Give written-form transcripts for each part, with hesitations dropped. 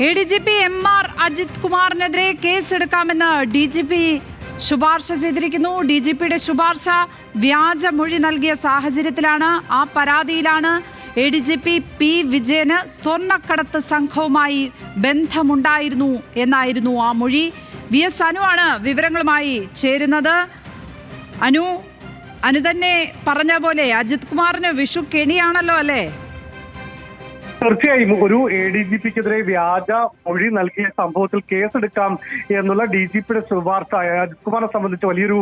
ADGP MR Ajith കുമാറിനെതിരെ കേസെടുക്കാമെന്ന് DGP ശുപാർശ ചെയ്തിരിക്കുന്നു. DGPയുടെ ശുപാർശ വ്യാജ മൊഴി നൽകിയ സാഹചര്യത്തിലാണ്. ആ പരാതിയിലാണ് ADGP P. വിജയന് സ്വർണ്ണക്കടത്ത് സംഘവുമായി ബന്ധമുണ്ടായിരുന്നു എന്നായിരുന്നു ആ മൊഴി. VS അനു ആണ് വിവരങ്ങളുമായി ചേരുന്നത്. അനു തന്നെ പറഞ്ഞ പോലെ അജിത് കുമാറിന് വിഷു കെണിയാണല്ലോ അല്ലേ? തീർച്ചയായും ഒരു ADGPക്കെതിരെ വ്യാജ മൊഴി നൽകിയ സംഭവത്തിൽ കേസെടുക്കാം എന്നുള്ള DGPയുടെ ശുപാർശ അജിത് കുമാറിനെ സംബന്ധിച്ച് വലിയൊരു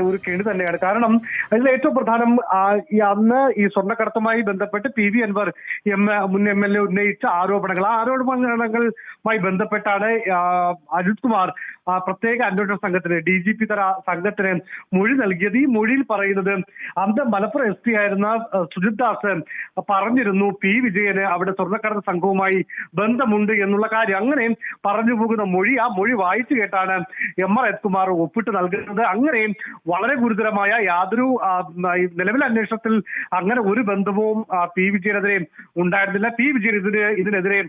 ഒരു കെണി തന്നെയാണ്. കാരണം അതിൽ ഏറ്റവും പ്രധാനം അന്ന് ഈ സ്വർണ്ണക്കടത്തുമായി ബന്ധപ്പെട്ട് PV അൻവർ മുൻ MLA ഉന്നയിച്ച ആരോപണങ്ങൾ. ആ ആരോപണങ്ങളുമായി ബന്ധപ്പെട്ടാണ് അജിത് കുമാർ പ്രത്യേക അന്വേഷണ സംഘത്തിന് DGP തര സംഘത്തിന് മൊഴി നൽകിയത്. ഈ മൊഴിയിൽ പറയുന്നത് അന്ന് മലപ്പുറം SP ആയിരുന്ന സുജിത് ദാസ് പറഞ്ഞിരുന്നു P. വിജയന് അവിടെ സ്വർണ്ണക്കടത്ത് സംഘവുമായി ബന്ധമുണ്ട് എന്നുള്ള കാര്യം. അങ്ങനെ പറഞ്ഞു പോകുന്ന മൊഴി, ആ മൊഴി വായിച്ചു കേട്ടാണ് MR അജിത് കുമാർ ഒപ്പിട്ട് നൽകുന്നത്. അങ്ങനെ വളരെ ഗുരുതരമായ യാതൊരു നിലവിലെ അന്വേഷണത്തിൽ അങ്ങനെ ഒരു ബന്ധവും P. വിജയനെതിരെ ഉണ്ടായിരുന്നില്ല. P. വിജയൻ ഇതിനെതിരെ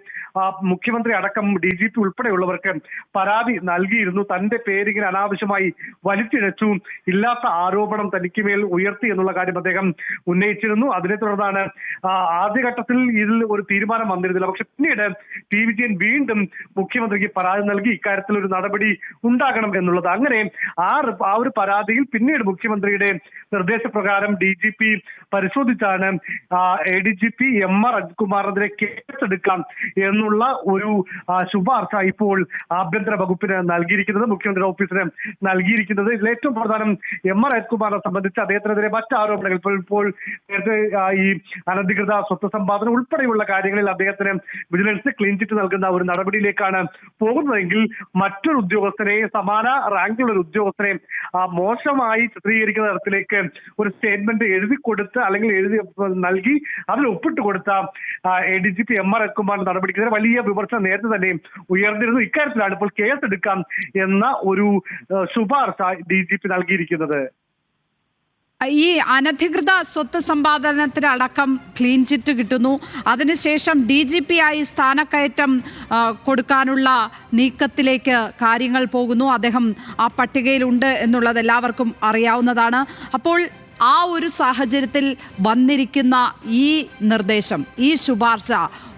മുഖ്യമന്ത്രി അടക്കം DGP ഉൾപ്പെടെയുള്ളവർക്ക് പരാതി നൽകിയിരുന്നു. തന്റെ പേരിങ്ങനെ അനാവശ്യമായി വലിച്ചിഴച്ചു, ഇല്ലാത്ത ആരോപണം തനിക്ക് മേൽ ഉയർത്തി എന്നുള്ള കാര്യം അദ്ദേഹം ഉന്നയിച്ചിരുന്നു. അതിനെ തുടർന്നാണ് ആദ്യഘട്ടത്തിൽ ഇതിൽ ഒരു തീരുമാനം വന്നിരുന്നില്ല. പക്ഷെ പിന്നീട് P. വിജയൻ വീണ്ടും മുഖ്യമന്ത്രിക്ക് പരാതി നൽകി ഇക്കാര്യത്തിൽ ഒരു നടപടി ഉണ്ടാകണം എന്നുള്ളത്. അങ്ങനെ ആ ഒരു പരാതിയിൽ പിന്നീട് മുഖ്യമന്ത്രിയുടെ നിർദ്ദേശപ്രകാരം DGP പരിശോധിച്ചാണ് ADGP MR അജിത് കുമാറിനെതിരെ കേസെടുക്കാം എന്നുള്ള ഒരു ശുപാർശ ഇപ്പോൾ ആഭ്യന്തര വകുപ്പിന് നൽകിയിരിക്കുന്നത്, മുഖ്യമന്ത്രിയുടെ ഓഫീസിന് നൽകിയിരിക്കുന്നത്. ഇതിൽ ഏറ്റവും പ്രധാനം MR അജിത് കുമാറിനെ സംബന്ധിച്ച് അദ്ദേഹത്തിനെതിരെ മറ്റ് ആരോപണങ്ങൾ ഇപ്പോൾ നേരത്തെ ഈ അനധികൃത സ്വത്ത് സമ്പാദനം ഉൾപ്പെടെയുള്ള കാര്യങ്ങളിൽ അദ്ദേഹത്തിന് വിജിലൻസ് ക്ലീൻ ചിറ്റ് നൽകുന്ന ഒരു നടപടിയിലേക്കാണ് പോകുന്നതെങ്കിൽ മറ്റൊരു ഉദ്യോഗസ്ഥനെ, സമാന റാങ്കിലുള്ള ഒരു ഉദ്യോഗസ്ഥനെ മോശമായി ചിത്രീകരിക്കുന്ന തരത്തിലേക്ക് ഒരു സ്റ്റേറ്റ്മെന്റ് എഴുതി കൊടുത്ത് അല്ലെങ്കിൽ എഴുതി നൽകി അതിൽ ഒപ്പിട്ട് കൊടുത്ത ADGP MR അജിത് കുമാറിന്റെ നടപടിക്കെതിരെ വലിയ വിമർശനം നേരത്തെ തന്നെ ഉയർന്നിരുന്നു. ഇക്കാര്യത്തിലാണ് ഇപ്പോൾ കേസെടുക്കാം എന്ന ഒരു ശുപാർശ DGP നൽകിയിരിക്കുന്നത്. ഈ അനധികൃത സ്വത്ത് സമ്പാദനത്തിനടക്കം ക്ലീൻ ചിറ്റ് കിട്ടുന്നു. അതിനുശേഷം DGP ആയി സ്ഥാനക്കയറ്റം കൊടുക്കാനുള്ള നീക്കത്തിലേക്ക് കാര്യങ്ങൾ പോകുന്നു. അദ്ദേഹം ആ പട്ടികയിലുണ്ട് എന്നുള്ളത് എല്ലാവർക്കും അറിയാവുന്നതാണ്. അപ്പോൾ ആ ഒരു സാഹചര്യത്തിൽ വന്നിരിക്കുന്ന ഈ നിർദ്ദേശം, ഈ ശുപാർശ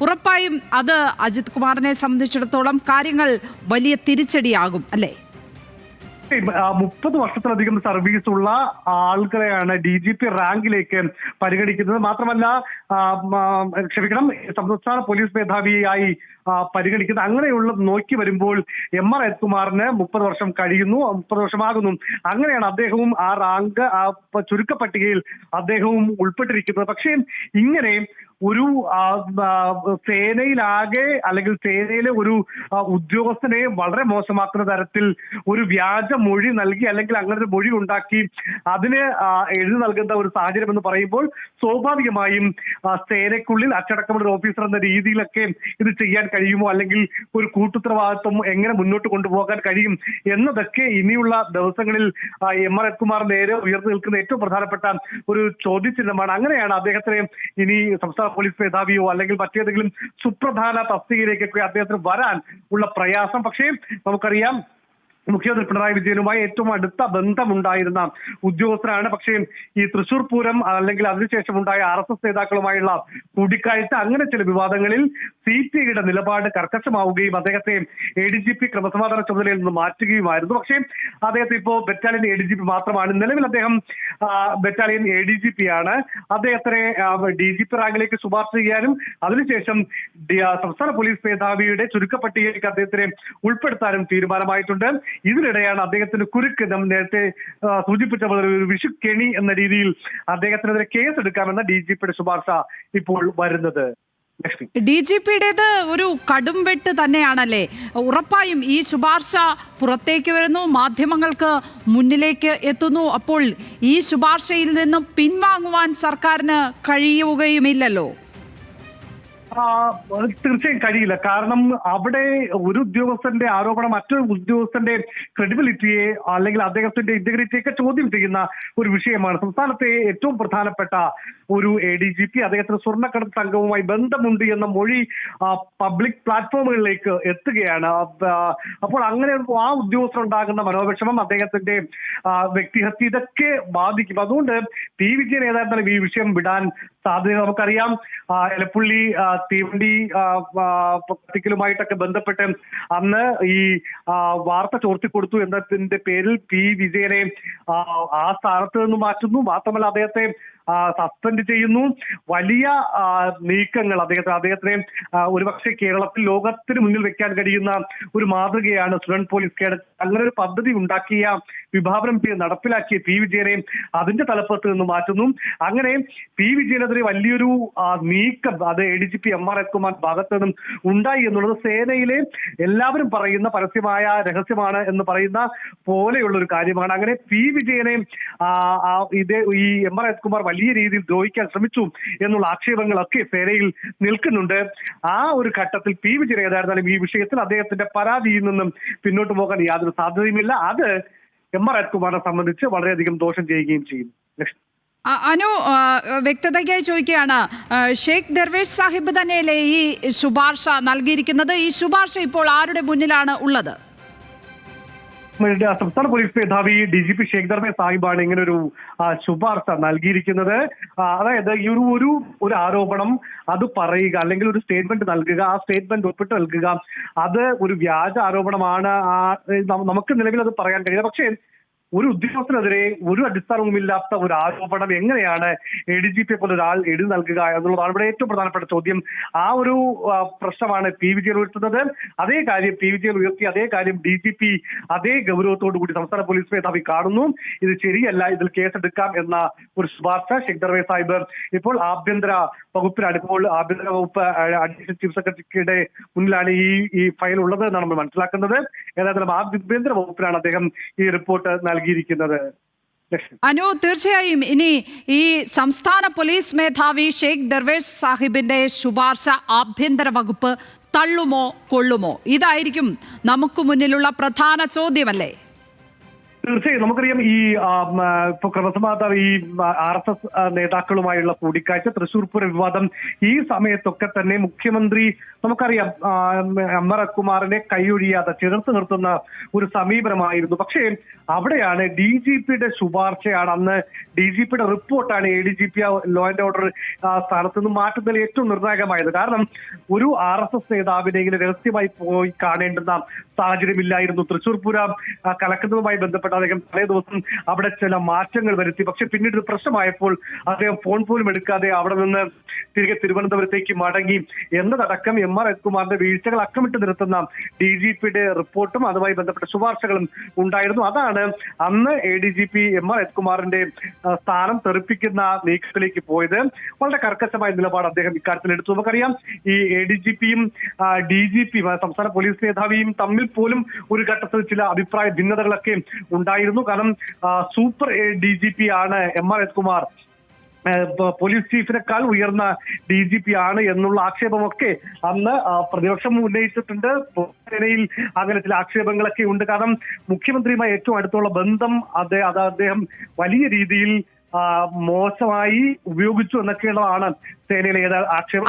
ഉറപ്പായും അത് അജിത് കുമാറിനെ സംബന്ധിച്ചിടത്തോളം കാര്യങ്ങൾ വലിയ തിരിച്ചടിയാകും അല്ലേ? 30 വർഷത്തിലധികം സർവീസ് ഉള്ള ആളുകളെയാണ് DGP റാങ്കിലേക്ക് പരിഗണിക്കുന്നത്. മാത്രമല്ല സംസ്ഥാന പോലീസ് മേധാവിയായി പരിഗണിക്കുന്നത്. അങ്ങനെയുള്ള നോക്കി വരുമ്പോൾ MR അജിത് കുമാറിന് 30 വർഷം കഴിയുന്നു, 30 വർഷമാകുന്നു. അങ്ങനെയാണ് അദ്ദേഹവും ആ റാങ്ക് ചുരുക്കപ്പട്ടികയിൽ അദ്ദേഹവും ഉൾപ്പെട്ടിരിക്കുന്നത്. പക്ഷേ ഇങ്ങനെ ഒരു സേനയിലാകെ അല്ലെങ്കിൽ സേനയിലെ ഒരു ഉദ്യോഗസ്ഥനെ വളരെ മോശമാക്കുന്ന തരത്തിൽ ഒരു വ്യാജ മൊഴി നൽകി അല്ലെങ്കിൽ അങ്ങനെ ഒരു മൊഴി ഉണ്ടാക്കി അതിന് എഴുതി നൽകുന്ന ഒരു സാഹചര്യം എന്ന് പറയുമ്പോൾ സ്വാഭാവികമായും സേനയ്ക്കുള്ളിൽ അച്ചടക്കമുള്ള ഓഫീസർ എന്ന രീതിയിലൊക്കെ ഇത് ചെയ്യാൻ കഴിയുമോ, അല്ലെങ്കിൽ ഒരു കൂട്ടുത്തരവാദിത്വം എങ്ങനെ മുന്നോട്ട് കൊണ്ടുപോകാൻ കഴിയും എന്നതൊക്കെ ഇനിയുള്ള ദിവസങ്ങളിൽ MR അജിത് കുമാർ നേരെ ഉയർന്നു നിൽക്കുന്ന ഏറ്റവും പ്രധാനപ്പെട്ട ഒരു ചോദ്യചിഹ്നമാണ്. അങ്ങനെയാണ് അദ്ദേഹത്തിന് ഇനി സംസ്ഥാന പോലീസ് മേധാവിയോ അല്ലെങ്കിൽ മറ്റേതെങ്കിലും സുപ്രധാന തസ്തികയിലേക്കൊക്കെ അദ്ദേഹത്തിന് വരാൻ ഉള്ള പ്രയാസം. പക്ഷേ നമുക്കറിയാം മുഖ്യമന്ത്രി പിണറായി വിജയനുമായി ഏറ്റവും അടുത്ത ബന്ധമുണ്ടായിരുന്ന ഉദ്യോഗസ്ഥരാണ്. പക്ഷേ ഈ തൃശൂർ പൂരം അല്ലെങ്കിൽ അതിനുശേഷം ഉണ്ടായ RSS നേതാക്കളുമായുള്ള കൂടിക്കാഴ്ച, അങ്ങനെ ചില വിവാദങ്ങളിൽ CPIയുടെ നിലപാട് കർക്കശമാവുകയും അദ്ദേഹത്തെ ADGP ക്രമസമാധാന ചുമതലയിൽ നിന്ന് മാറ്റുകയുമായിരുന്നു. പക്ഷേ അദ്ദേഹത്തെ ഇപ്പോൾ ബറ്റാലിയൻ ADGP മാത്രമാണ്. നിലവിൽ അദ്ദേഹം ബറ്റാലിയൻ ADGP ആണ്. അദ്ദേഹത്തിനെ DGP റാങ്കിലേക്ക് ശുപാർശ ചെയ്യാനും അതിനുശേഷം സംസ്ഥാന പോലീസ് മേധാവിയുടെ ചുരുക്കപ്പട്ടികയിലേക്ക് അദ്ദേഹത്തിനെ ഉൾപ്പെടുത്താനും തീരുമാനമായിട്ടുണ്ട്. ഇതിനിടെയാണ് അദ്ദേഹത്തിന് കുരുക്ക് നേരത്തെ സൂചിപ്പിച്ച പോലെ ഒരു വിഷുക്കെണി എന്ന രീതിയിൽ അദ്ദേഹത്തിനെതിരെ കേസെടുക്കാമെന്ന DGPയുടെ ശുപാർശ ഇപ്പോൾ വരുന്നത്. DGPയുടേത് ഒരു കടുംവെട്ട് തന്നെയാണല്ലേ? ഉറപ്പായും ഈ ശുപാർശ പുറത്തേക്ക് വരുന്നു, മാധ്യമങ്ങൾക്ക് മുന്നിലേക്ക് എത്തുന്നു. അപ്പോൾ ഈ ശുപാർശയിൽ നിന്നും പിൻവാങ്ങുവാൻ സർക്കാരിന് കഴിയുകയുമില്ലല്ലോ. തീർച്ചയായും കഴിയില്ല. കാരണം അവിടെ ഒരു ഉദ്യോഗസ്ഥന്റെ ആരോപണം മറ്റൊരു ഉദ്യോഗസ്ഥന്റെ ക്രെഡിബിലിറ്റിയെ അല്ലെങ്കിൽ അദ്ദേഹത്തിന്റെ ഇന്റഗ്രിറ്റിയൊക്കെ ചോദ്യം ചെയ്യുന്ന ഒരു വിഷയമാണ്. സംസ്ഥാനത്തെ ഏറ്റവും പ്രധാനപ്പെട്ട ഒരു ADGP അദ്ദേഹത്തിന് സ്വർണ്ണക്കടത്ത് സംഘവുമായി ബന്ധമുണ്ട് എന്ന മൊഴി പബ്ലിക് പ്ലാറ്റ്ഫോമുകളിലേക്ക് എത്തുകയാണ്. അപ്പോൾ അങ്ങനെ ആ ഉദ്യോഗസ്ഥരുണ്ടാകുന്ന മനോവിഷമം, അദ്ദേഹത്തിന്റെ വ്യക്തിഹത്യ, ഇതൊക്കെ ബാധിക്കും. അതുകൊണ്ട് പി വിജയൻ ഏതായിരുന്നാലും ഈ വിഷയം വിടാൻ സാധ്യത നമുക്കറിയാം. എലപ്പുള്ളി തീവണ്ടി കത്തിക്കലുമായിട്ടൊക്കെ ബന്ധപ്പെട്ട് അന്ന് ഈ വാർത്ത ചോർത്തിക്കൊടുത്തു എന്നതിന്റെ പേരിൽ പി വിജയനെ ആ സ്ഥാനത്ത് നിന്ന് മാറ്റുന്നു. മാത്രമല്ല അദ്ദേഹത്തെ സസ്പെൻഡ് ചെയ്യുന്നു. വലിയ നീക്കങ്ങൾ അദ്ദേഹത്തിനെ ഒരുപക്ഷെ കേരളത്തിൽ ലോകത്തിന് മുന്നിൽ വെക്കാൻ കഴിയുന്ന ഒരു മാതൃകയാണ് സ്റ്റുഡന്റ് പോലീസ് കേഡറ്റ്. അങ്ങനെ ഒരു പദ്ധതി ഉണ്ടാക്കിയ, വിഭാവനം ചെയ്ത് നടപ്പിലാക്കിയ പി വിജയനെ അതിന്റെ തലപ്പത്ത് നിന്ന് മാറ്റുന്നു. അങ്ങനെ പി വിജയനെതിരെ വലിയൊരു നീക്കം അത് ADGP MR അജിത്കുമാർ ഭാഗത്ത് നിന്നും ഉണ്ടായി എന്നുള്ളത് സേനയിലെ എല്ലാവരും പറയുന്ന പരസ്യമായ രഹസ്യമാണ് എന്ന് പറയുന്ന പോലെയുള്ള ഒരു കാര്യമാണ്. അങ്ങനെ പി വിജയനെ ഈ MR അജിത്കുമാർ വലിയ രീതിയിൽ ദ്രോഹിക്കാൻ ശ്രമിച്ചു എന്നുള്ള ആക്ഷേപങ്ങളൊക്കെ സേനയിൽ നിൽക്കുന്നുണ്ട്. ആ ഒരു ഘട്ടത്തിൽ പി വിജയൻ ഏതായിരുന്നാലും ഈ വിഷയത്തിൽ അദ്ദേഹത്തിന്റെ പരാതിയിൽ നിന്നും പിന്നോട്ട് പോകാൻ യാതൊരു സാധ്യതയുമില്ല. അത് MR അജിത്കുമാറിനെ സംബന്ധിച്ച് വളരെയധികം ദോഷം ചെയ്യുകയും ചെയ്യും. അനു, വ്യക്തതയ്ക്കായി ചോദിക്കുകയാണ്, ഷെയ്ഖ് ദർവേഷ് സാഹിബ് തന്നെയല്ലേ ഈ ശുപാർശ നൽകിയിരിക്കുന്നത്? ഈ ശുപാർശ ഇപ്പോൾ ആരുടെ മുന്നിലാണ് ഉള്ളത്? സംസ്ഥാന പോലീസ് മേധാവി DGP ഷെയ്ഖ് ദർവേഷ് സാഹിബാണ് ഇങ്ങനെ ഒരു ശുപാർശ നൽകിയിരിക്കുന്നത്. അതായത് ഈ ഒരു ആരോപണം അത് പറയുക, അല്ലെങ്കിൽ ഒരു സ്റ്റേറ്റ്മെന്റ് നൽകുക, ആ സ്റ്റേറ്റ്മെന്റ് ഒപ്പിട്ട് നൽകുക, അത് ഒരു വ്യാജ ആരോപണമാണ്. നമുക്ക് നിലവിൽ അത് പറയാൻ കഴിയില്ല. പക്ഷേ ഒരു ഉദ്യോഗസ്ഥനെതിരെ ഒരു അടിസ്ഥാനവുമില്ലാത്ത ഒരു ആരോപണം എങ്ങനെയാണ് ADGP പോലെ ഒരാൾ എഴുതി നൽകുക എന്നുള്ളതാണ് ഇവിടെ ഏറ്റവും പ്രധാനപ്പെട്ട ചോദ്യം. ആ ഒരു പ്രശ്നമാണ് പി വിജയൻ ഉയർത്തുന്നത്. അതേ കാര്യം പി വിജയൻ ഉയർത്തി, അതേ കാര്യം DGP അതേ ഗൗരവത്തോടു കൂടി സംസ്ഥാന പോലീസ് മേധാവി കാണുന്നു. ഇത് ശരിയല്ല, ഇതിൽ കേസെടുക്കാം എന്ന ഒരു ശുപാർശ ഷെയ്ഖ് ദർവേഷ് സാഹിബ് ഇപ്പോൾ ആഭ്യന്തര വകുപ്പിലാണ്. ഇപ്പോൾ ആഭ്യന്തര വകുപ്പ് അഡീഷണൽ ചീഫ് സെക്രട്ടറിയുടെ മുന്നിലാണ് ഈ ഫയൽ ഉള്ളത് എന്നാണ് നമ്മൾ മനസ്സിലാക്കുന്നത്. ഏതായാലും ആഭ്യന്തര വകുപ്പിലാണ് അദ്ദേഹം ഈ റിപ്പോർട്ട് നൽകിയിരിക്കുന്നത്. അനു, തീർച്ചയായും ഇനി ഈ സംസ്ഥാന പോലീസ് മേധാവി ഷെയ്ഖ് ദർവേഷ് സാഹിബിന്റെ ശുപാർശ ആഭ്യന്തര വകുപ്പ് തള്ളുമോ കൊള്ളുമോ? ഇതായിരിക്കും നമുക്ക് മുന്നിലുള്ള പ്രധാന ചോദ്യമല്ലേ? തീർച്ചയായും നമുക്കറിയാം ഈ ഇപ്പൊ ക്രമസമാധാന ഈ RSS നേതാക്കളുമായുള്ള കൂടിക്കാഴ്ച, തൃശൂർ പൂര വിവാദം, ഈ സമയത്തൊക്കെ തന്നെ മുഖ്യമന്ത്രി നമുക്കറിയാം MR അജിത്കുമാറിനെ കൈയൊഴിയാതെ ചേർത്ത് നിർത്തുന്ന ഒരു സമീപനമായിരുന്നു. പക്ഷേ അവിടെയാണ് DGPയുടെ ശുപാർശയാണ്, അന്ന് DGPയുടെ റിപ്പോർട്ടാണ് ADGP ലോ ആൻഡ് ഓർഡർ സ്ഥാനത്ത് നിന്ന് മാറ്റുന്നതിൽ ഏറ്റവും നിർണായകമായത്. കാരണം ഒരു RSS നേതാവിനെ ഇങ്ങനെ രഹസ്യമായി പോയി കാണേണ്ടുന്ന സാഹചര്യമില്ലായിരുന്നു. തൃശൂർ പൂര കലക്കുന്നതുമായി ബന്ധപ്പെട്ട അദ്ദേഹം തലേ ദിവസം അവിടെ ചില മാറ്റങ്ങൾ വരുത്തി. പക്ഷെ പിന്നീട് പ്രശ്നമായപ്പോൾ അദ്ദേഹം ഫോൺ പോലും എടുക്കാതെ അവിടെ നിന്ന് തിരികെ തിരുവനന്തപുരത്തേക്ക് മടങ്ങി എന്നതടക്കം MR അജിത്കുമാറിന്റെ വീഴ്ചകൾ അക്കമിട്ട് നിരത്തുന്ന DGPയുടെ റിപ്പോർട്ടും അതുമായി ബന്ധപ്പെട്ട ശുപാർശകളും ഉണ്ടായിരുന്നു. അതാണ് അന്ന് ADGP MR അജിത്കുമാറിന്റെ സ്ഥാനം തെറിപ്പിക്കുന്ന നീക്കത്തിലേക്ക് പോയത്. വളരെ കർക്കശമായ നിലപാട് അദ്ദേഹം ഇക്കാര്യത്തിൽ എടുത്തു. നമുക്കറിയാം ഈ ADGPയും DGPയും സംസ്ഥാന പോലീസ് മേധാവിയും തമ്മിൽ പോലും ഒരു ഘട്ടത്തിൽ ചില അഭിപ്രായ ഭിന്നതകളൊക്കെ ഉണ്ടായിരുന്നു. കാരണം സൂപ്പർ DGP ആണ് MR അജിത്കുമാർ, പോലീസ് ചീഫിനേക്കാൾ ഉയർന്ന DGP ആണ് എന്നുള്ള ആക്ഷേപമൊക്കെ അന്ന് പ്രതിപക്ഷം ഉന്നയിച്ചിട്ടുണ്ട്. സേനയിൽ അങ്ങനെ ചില ആക്ഷേപങ്ങളൊക്കെ ഉണ്ട്. കാരണം മുഖ്യമന്ത്രിയുമായി ഏറ്റവും അടുത്തുള്ള ബന്ധം അത് അദ്ദേഹം വലിയ രീതിയിൽ മോശമായി ഉപയോഗിച്ചു എന്നൊക്കെയുള്ളതാണ് സേനയിലെ ആക്ഷേപം.